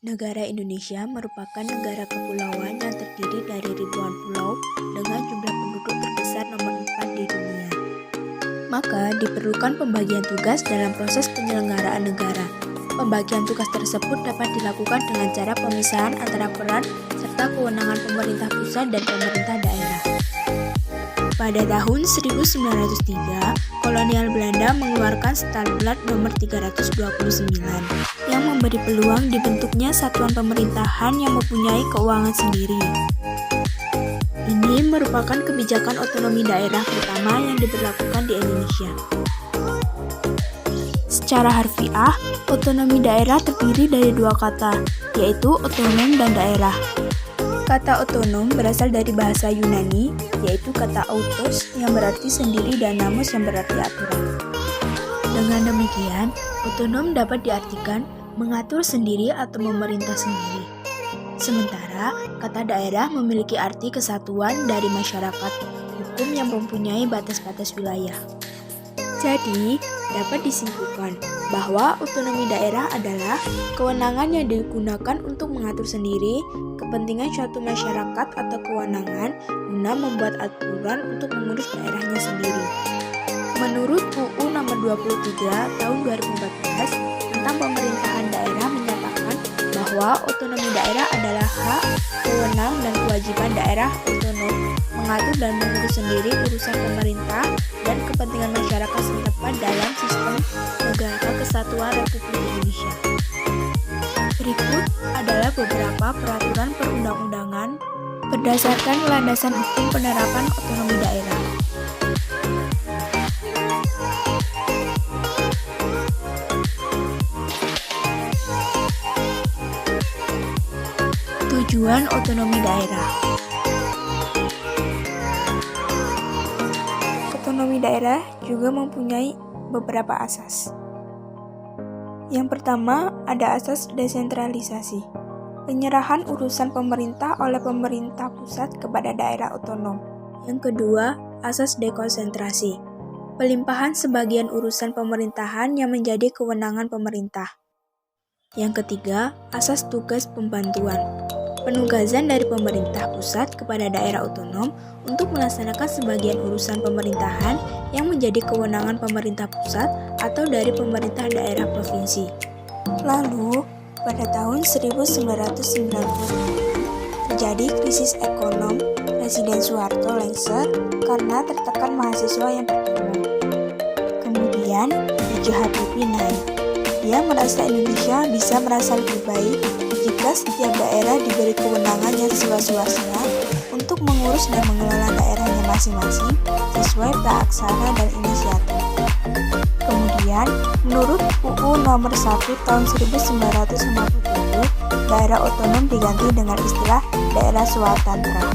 Negara Indonesia merupakan negara kepulauan yang terdiri dari ribuan pulau dengan jumlah penduduk terbesar nomor 4 di dunia. Maka diperlukan pembagian tugas dalam proses penyelenggaraan negara. Pembagian tugas tersebut dapat dilakukan dengan cara pemisahan antara peran serta kewenangan pemerintah pusat dan pemerintah daerah. Pada tahun 1903, kolonial Belanda mengeluarkan Stadblad nomor 329 yang memberi peluang dibentuknya satuan pemerintahan yang mempunyai keuangan sendiri. Ini merupakan kebijakan otonomi daerah pertama yang diberlakukan di Indonesia. Secara harfiah, otonomi daerah terdiri dari dua kata, yaitu otonom dan daerah. Kata otonom berasal dari bahasa Yunani, yaitu kata autos yang berarti sendiri dan nomos yang berarti aturan. Dengan demikian, otonom dapat diartikan mengatur sendiri atau memerintah sendiri. Sementara, kata daerah memiliki arti kesatuan dari masyarakat hukum yang mempunyai batas-batas wilayah. Jadi, dapat disimpulkan bahwa otonomi daerah adalah kewenangan yang digunakan untuk mengatur sendiri kepentingan suatu masyarakat atau kewenangan guna membuat aturan untuk mengurus daerahnya sendiri. Menurut UU Nomor 23 Tahun 2014 tentang Pemerintahan Daerah menyatakan bahwa otonomi daerah adalah hak, wewenang, dan kewajiban daerah otonom mengatur dan mengurus sendiri urusan pemerintah dan kepentingan masyarakat setempat dalam sistem negara kesatuan Republik Indonesia. Berikut adalah beberapa peraturan perundang-undangan berdasarkan landasan hukum penerapan otonomi daerah. Tujuan otonomi daerah. Otonomi daerah juga mempunyai beberapa asas. Yang pertama, ada asas desentralisasi. Penyerahan urusan pemerintah oleh pemerintah pusat kepada daerah otonom. Yang kedua, asas dekonsentrasi. Pelimpahan sebagian urusan pemerintahan yang menjadi kewenangan pemerintah. Yang ketiga, asas tugas pembantuan. Penugasan dari pemerintah pusat kepada daerah otonom untuk melaksanakan sebagian urusan pemerintahan yang menjadi kewenangan pemerintah pusat atau dari pemerintah daerah provinsi. Lalu, pada tahun 1990 terjadi krisis ekonom. Presiden Soeharto lengser karena tertekan mahasiswa yang berdemo. Kemudian, B.J. Habibie naik. Dia merasa Indonesia bisa merasa lebih baik jika setiap daerah diberi kewenangan yang seluas-luasnya untuk mengurus dan mengelola daerahnya masing-masing sesuai praaksana dan inisiatif. Kemudian, menurut UU Nomor 1 Tahun 1957, daerah otonom diganti dengan istilah daerah swatantra.